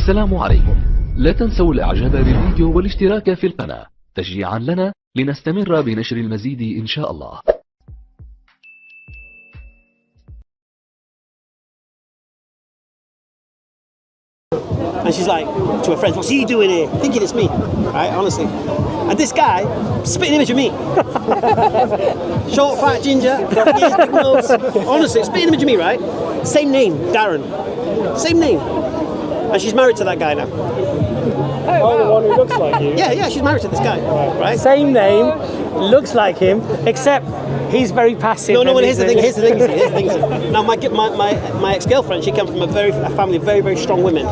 السلام عليكم. لا تنسوا الاعجاب بالفيديو والاشتراك في القناة تشجيعا لنا لنستمر بنشر المزيد ان شاء الله. And she's like to her friends, "What's he doing here?" Thinking it's me, right? Honestly. And this guy, spitting image of me. Short, fat, ginger, ears, big nose. Honestly, spitting image of me, right? Same name, Darren. Same name. And she's married to that guy now. Oh, the one who looks like you? Yeah, she's married to this guy, right? Same name, looks like him, except he's very passive. No, here's the thing. Now, my ex-girlfriend, she came from a family of very, very strong women.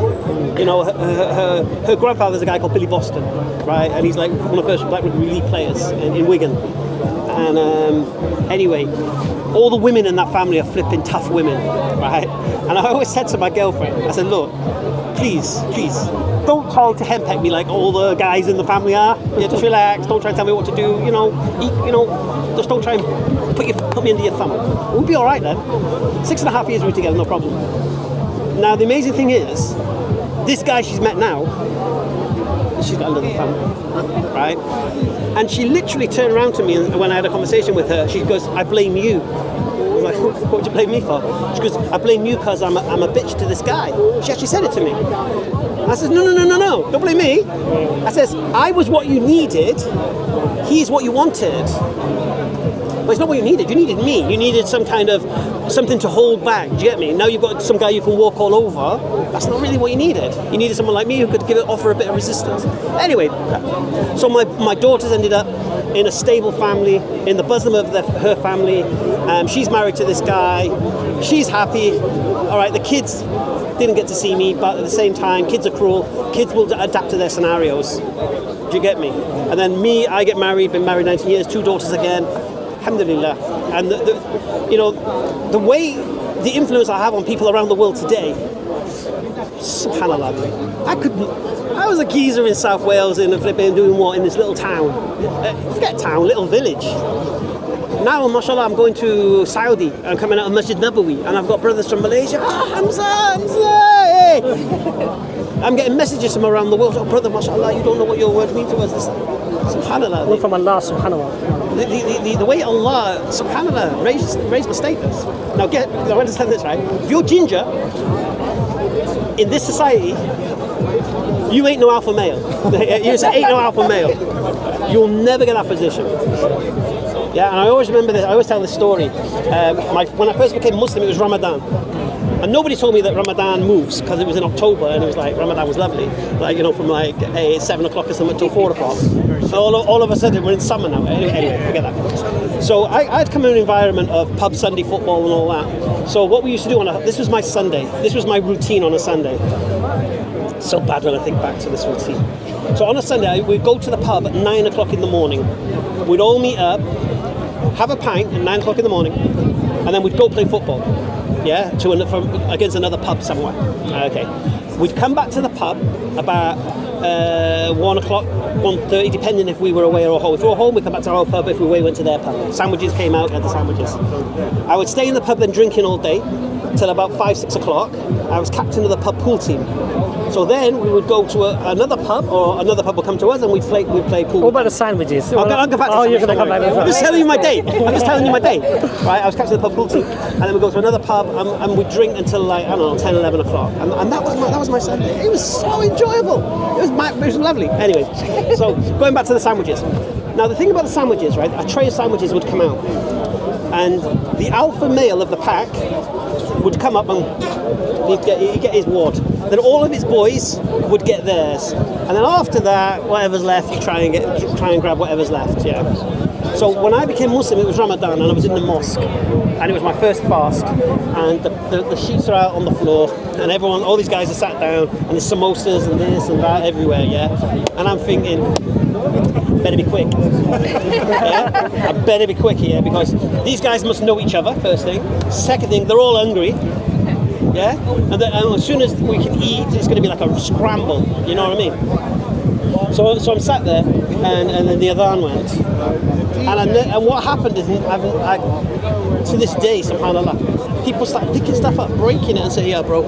You know, her grandfather's a guy called Billy Boston, right? And he's like one of the first black rugby league players in Wigan. And anyway, all the women in that family are flipping tough women, right? And I always said to my girlfriend, I said, look, please, don't try to henpeck me like all the guys in the family are. Yeah, just relax. Don't try to tell me what to do. Just don't try and put me under your thumb. We'll be all right then. 6.5 years we were together, no problem. Now the amazing thing is, this guy she's met now, she's got under the thumb, right? And she literally turned around to me, and when I had a conversation with her, she goes, "I blame you." I was like, "What would you blame me for?" She goes, "I blame you because I'm a bitch to this guy." She actually said it to me. I said, no, don't blame me. I says, I was what you needed, he's what you wanted. But it's not what you needed. You needed me. You needed something to hold back. Do you get me? Now you've got some guy you can walk all over. That's not really what you needed. You needed someone like me who could offer a bit of resistance. Anyway, so my daughters ended up in a stable family, in the bosom of her family. She's married to this guy. She's happy. All right, the kids didn't get to see me, but at the same time, kids are cruel. Kids will adapt to their scenarios. Do you get me? And then me, I get married, been married 19 years, 2 daughters again. Alhamdulillah. And the way, the influence I have on people around the world today, subhanallah. I was a geezer in South Wales in the Philippines doing what in this little town? Forget town, little village. Now, mashallah, I'm going to Saudi. I'm coming out of Masjid Nabawi, and I've got brothers from Malaysia. Hamza, hey! I'm getting messages from around the world. "Oh, brother, mashallah, you don't know what your words mean to us." Subhanallah. We're from Allah, subhanallah. The way Allah, subhanallah, raised my status. Now, understand this, right? If you're ginger, in this society, you ain't no alpha male. You ain't no alpha male. You'll never get that position. Yeah, and I always remember this. I always tell this story. When I first became Muslim, it was Ramadan. And nobody told me that Ramadan moves, because it was in October, and it was like, Ramadan was lovely. Like, from like 7 o'clock or something till 4 o'clock. So all of a sudden, we're in summer now. Anyway, forget that. So I'd come in an environment of pub Sunday football and all that. So what we used to do this was my Sunday. This was my routine on a Sunday. It's so bad when I think back to this routine. So on a Sunday, we'd go to the pub at 9 o'clock in the morning. We'd all meet up, have a pint at 9 o'clock in the morning, and then we'd go play football. Yeah, against another pub somewhere. Okay. We'd come back to the pub about 1 o'clock, 1:30, depending if we were away or home. If we were home, we'd come back to our pub. If we were away, went to their pub. Sandwiches came out, had the sandwiches. I would stay in the pub then drinking all day till about 5, 6 o'clock. I was captain of the pub pool team. So then we would go to another pub, or another pub would come to us, and we'd play pool. What about the sandwiches? I'll go back to you're going to come back to that. I'm just telling you my day. Right, I was captain of the pub pool team, and then we go to another pub, and we drink until like, I don't know, 10, 11 o'clock. And that was my Sunday. It was so enjoyable. It was lovely. Anyway, so going back to the sandwiches. Now the thing about the sandwiches, right, a tray of sandwiches would come out, and the alpha male of the pack would come up and he'd get his ward. Then all of his boys would get theirs, and then after that, whatever's left, you try and grab whatever's left. Yeah. So when I became Muslim, it was Ramadan, and I was in the mosque, and it was my first fast, and the sheets are out on the floor, and all these guys are sat down, and there's samosas and this and that everywhere. Yeah. And I'm thinking, better be quick. Yeah? I better be quick here, because these guys must know each other, first thing. Second thing, they're all hungry. Yeah? And as soon as we can eat, it's going to be like a scramble. You know what I mean? So I'm sat there, and then the adhan went. And what happened is, to this day, subhanAllah, people start picking stuff up, breaking it, and say, yeah, bro.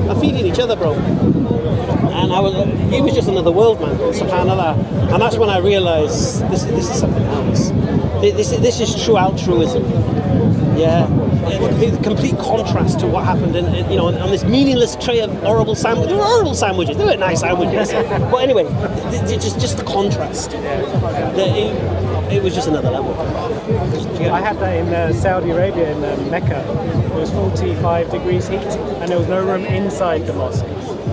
And feeding each each other, bro. And he was just another world, man, subhanallah. And that's when I realised this is something else. This is true altruism. Yeah, the complete contrast to what happened on this meaningless tray of horrible sandwiches. They were horrible sandwiches. They were nice sandwiches. But anyway, just the contrast. It was just another level. I had that in Saudi Arabia, in Mecca. It was 45 degrees heat, and there was no room inside the mosque.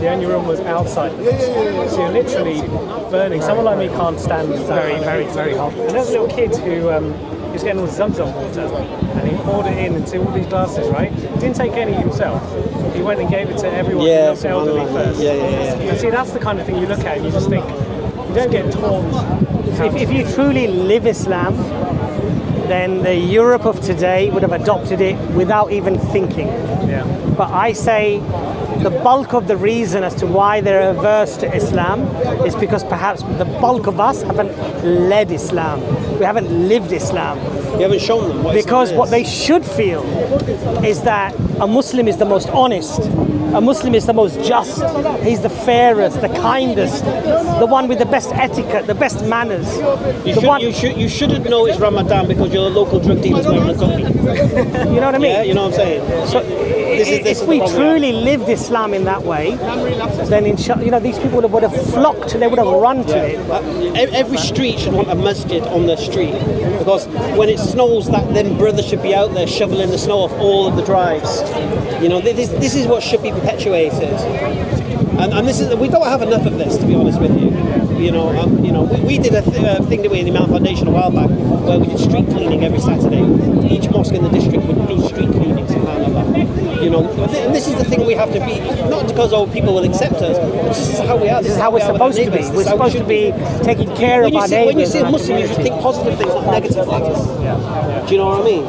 The only room was outside the mosque. So you're literally burning. Someone like me can't stand very, very, very hot. And there's a little kid who he was getting all the Zamzam water, and he poured it in into all these glasses, right? He didn't take any himself. He went and gave it to everyone who was elderly first. And see, that's the kind of thing you look at and you just think, you don't get taught. If you truly live Islam, then the Europe of today would have adopted it without even thinking. Yeah. But I say the bulk of the reason as to why they're averse to Islam is because perhaps the bulk of us haven't led Islam. We haven't lived Islam. You haven't shown them what Because Islam what is. they should feel is that a Muslim is the most honest, a Muslim is the most just, he's the fairest, the kindest, the one with the best etiquette, the best manners. You shouldn't know it's Ramadan because you're a local drug dealer's wearing a copy. You know what I mean? Yeah, you know what I'm saying? So This is if we the problem. truly lived Islam in that way, then these people would have flocked, they would have run to it. Every street should want a masjid on the street, because when it snows, then brothers should be out there shoveling the snow off all of the drives. This is what should be perpetuated, and we don't have enough of this, to be honest with you. We did a thing that we in the Imam Foundation a while back, where we did street cleaning every Saturday. Each mosque in the district would do street cleaning, subhanAllah. And this is the thing we have to be, not because people will accept us, but this is how we are. This is how we're supposed to be. We're supposed to be taking care of our neighbours. When you see a Muslim, you should think positive things, not negative things. Do you know what I mean?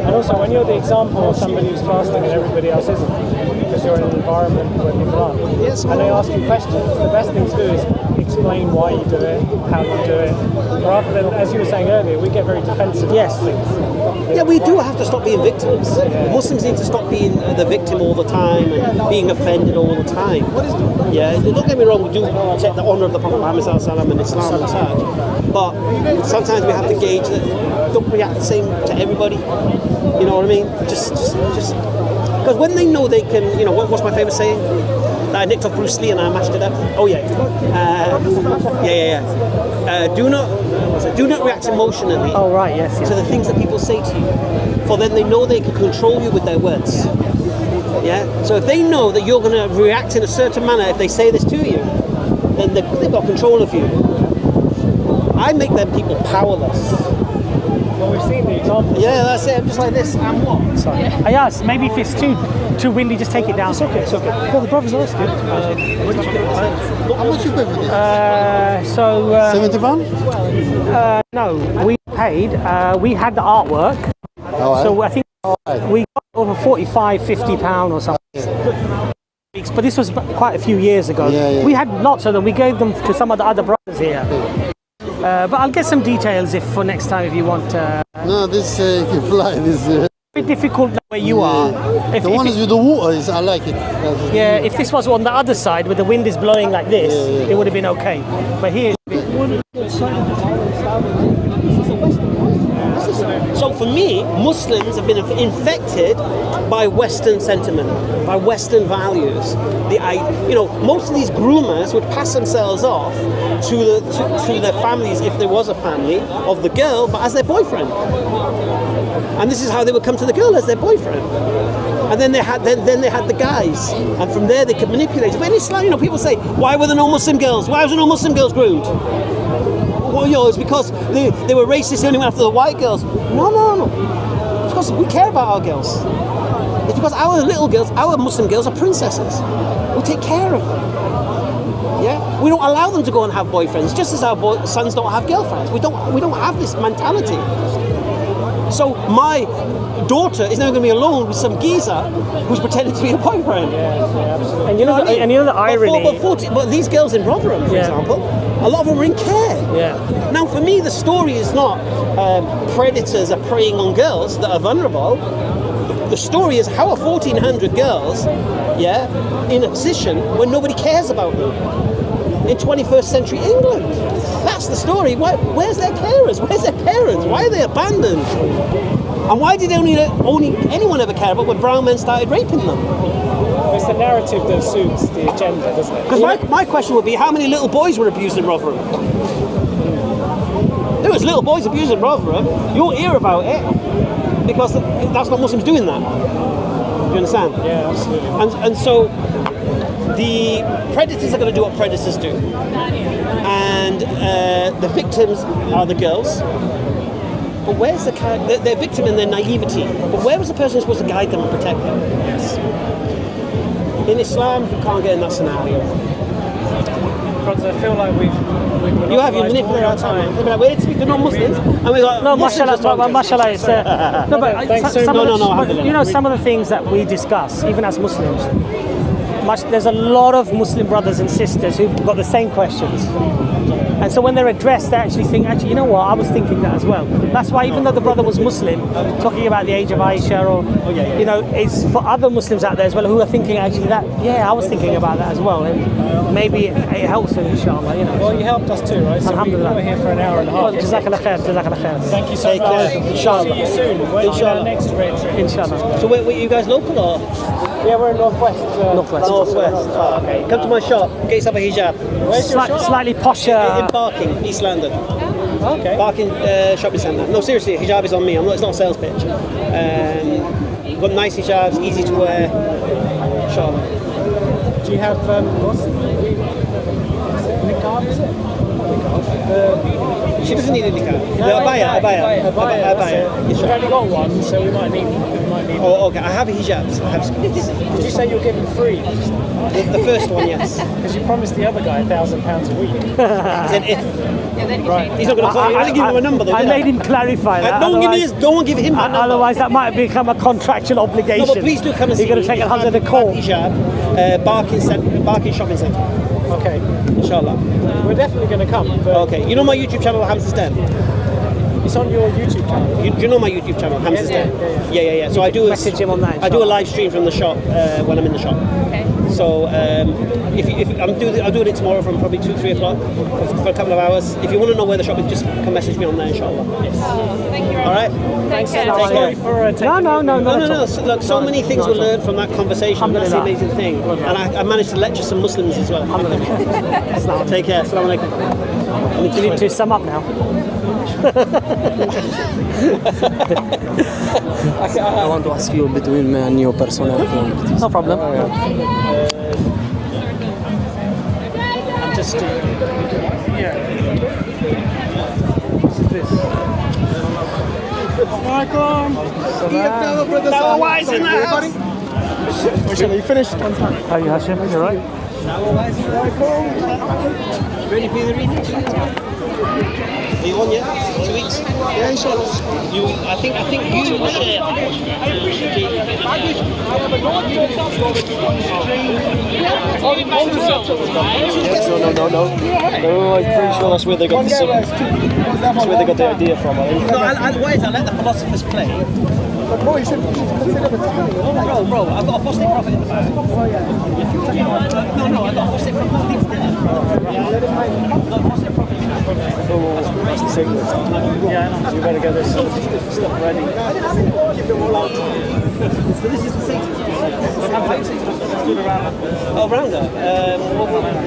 And also, when you're the example of somebody who's fasting and everybody else isn't, because you're in an environment where people aren't, and they ask you questions, the best thing to do is explain why you do it, how you do it, rather than, as you were saying earlier, we get very defensive about things. Yeah, we do have to stop being victims. Muslims need to stop being the victim all the time and being offended all the time. Yeah, don't get me wrong, we do take the honour of the Prophet Muhammad ﷺ and Islam aside, but sometimes we have to gauge that, don't react the same to everybody. You know what I mean? Just because when they know they can, what's my favourite saying? That I nicked off Bruce Lee and I mashed it up. Oh yeah. Do not react emotionally. Oh right, yes. To the things that people say to you, for then they know they can control you with their words. Yeah. So if they know that you're going to react in a certain manner if they say this to you, then they've got control of you. I make them people powerless. Well, we've seen the example. Yeah, that's it. I'm just like this. And what? Sorry. Yes, maybe if it's too windy, just take it down. It's okay. Well, the brothers asked it. How much you pay for this? 70 pounds? No, we paid. We had the artwork. So I think we got over 45, 50 pound or something. But this was quite a few years ago. Yeah. We had lots of them. We gave them to some of the other brothers here. But I'll get some details for next time if you want. No, this can fly. This. Very difficult where you are. The one is with the water. I like it. Yeah, if this was on the other side where the wind is blowing like this, it would have been okay. But here. So for me, Muslims have been infected by Western sentiment, by Western values. Most of these groomers would pass themselves off to their families, if there was a family, of the girl, but as their boyfriend. And this is how they would come to the girl, as their boyfriend. And then they had the guys, and from there they could manipulate. But in Islam, people say, why were there no Muslim girls? Why was there no Muslim girls groomed? Well, it's because they were racist, they only went after the white girls. No. It's because we care about our girls. It's because our little girls, our Muslim girls are princesses. We take care of them. Yeah? We don't allow them to go and have boyfriends, just as our sons don't have girlfriends. We don't have this mentality. So my daughter is now going to be alone with some geezer who's pretending to be a boyfriend. Yeah, And you know the irony. But these girls in Rotherham, for example, a lot of them are in care. Yeah. Now, for me, the story is not predators are preying on girls that are vulnerable. the story is how are 1,400 girls, in a position when nobody cares about them in 21st century England? That's the story. Where's their carers? Where's their parents? Why are they abandoned? And why did only anyone ever care about when brown men started raping them? It's the narrative that suits the agenda, doesn't it? Because my question would be, how many little boys were abused in Rotherham? There was little boys abused in Rotherham. You'll hear about it because that's not Muslims doing that. Do you understand? Yeah, absolutely. And so the predators are going to do what predators do, and the victims are the girls. But where's their victim in their naivety? But where is the person who's supposed to guide them and protect them? Yes. In Islam, you can't get in that scenario. Because I feel like we've you manipulated our time. We're like, we're to speak to non-Muslims, and we're like, no, mashallah, it's no, but some of the things that we discuss, even as Muslims, there's a lot of Muslim brothers and sisters who've got the same questions. And so when they're addressed, they actually think, you know what, I was thinking that as well. That's why even though the brother was Muslim, talking about the age of Aisha, or, it's for other Muslims out there as well who are thinking actually that, I was thinking about that as well. And maybe it helps them, inshallah, Well, you helped us too, right? So Alhamdulillah. we're here for an hour and a half. Jazakallah khair. Thank you so much. Inshallah. See you soon. We're on our next retreat. Inshallah. So were you guys local or? Yeah, we're in Northwest. Northwest. Oh, okay. Come to my shop. Get yourself a hijab. Where's your shop? Slightly posher. In Barking, East London. Okay. Barking shopping centre. No, seriously, hijab is on me. It's not a sales pitch. Got nice hijabs, easy to wear. Inshallah. Do you have niqab? Is it? She doesn't need a niqab. Abaya. We've only got one, so we might need. Oh, okay. I have hijabs. Did you say you're giving free? The first one, yes. Because you promised the other guy £1,000 a week. He said if. Right. He's not going to. I didn't give him a number though. I made him clarify that. Don't give him that number. Otherwise, that might become a contractual obligation. No, but please do come and see me. You're going to take it under the court. Hijab, Barking shopping centre. Okay. Inshallah. We're definitely going to come. Okay. You know my YouTube channel, Hamza's Den? It's on your YouTube channel. Do you know my YouTube channel, Hamza's Den? Yeah. So I do message him on that. I do a live stream from the shop when I'm in the shop. Okay. So I'll do it tomorrow from probably 2-3 o'clock for a couple of hours. If you want to know where the shop is, just come message me on there, inshallah. Yes. Thank you very All right. much. Thanks. Sorry for taking No. Look, so many things were learned from that conversation. That's the amazing thing. And I managed to lecture some Muslims as well. Take care. Assalamu alaikum. You need to sum up now. I want to ask you between me and your personality. No problem. I'm just. Why is in the house? Are you finished? How are you, Hashim? You right? Ready for the reading? Are you on yet? 2 weeks? Yeah, inshallah. I think you will share. No. I'm pretty sure that's where they got the idea from. No, I let the philosophers play. Bro, you should consider the time. Bro, I've got apostate prophet in the back. No, I've got apostate prophet. That's the signal. Yeah, I know. So you better get this stuff ready. Keep them all out. So this is the seat. Around her.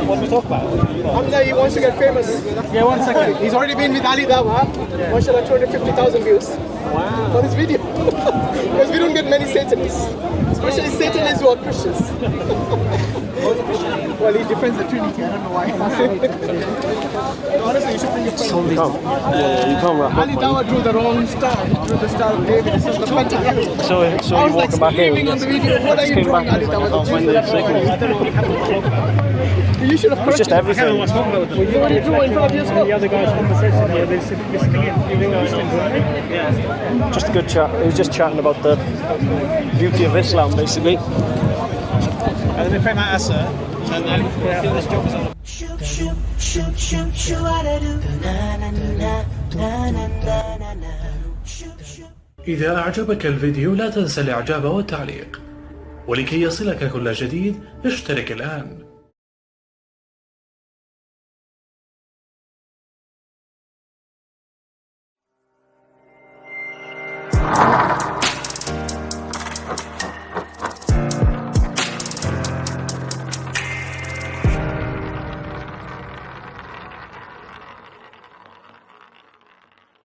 What do we talk about? Hamza, he wants to get famous. Yeah, 1 second. He's already been with Ali Dawa. Mashallah, 250,000 views. Wow. On this video. Because we don't get many Satanists. Especially Satanists who are Christians. Well, he defends the Trinity. I don't know why. Honestly, you should bring your friend. You can't wrap Ali Dawa drew the wrong star. He drew the star of David. This is the pentagram. So I was like screaming on the video. What are you drawing, Ali Dawa? You should have. It's just everything. What are you doing in front of yourself? The other guy's conversation here, they're listening in. You think I was listening? Yeah. Just a good chat. He was just chatting about the beauty of Islam, basically. And then we pray my Asa, and then this job is on. إذا أعجبك الفيديو لا تنسى الإعجاب والتعليق، ولكي يصلك كل جديد اشترك الآن.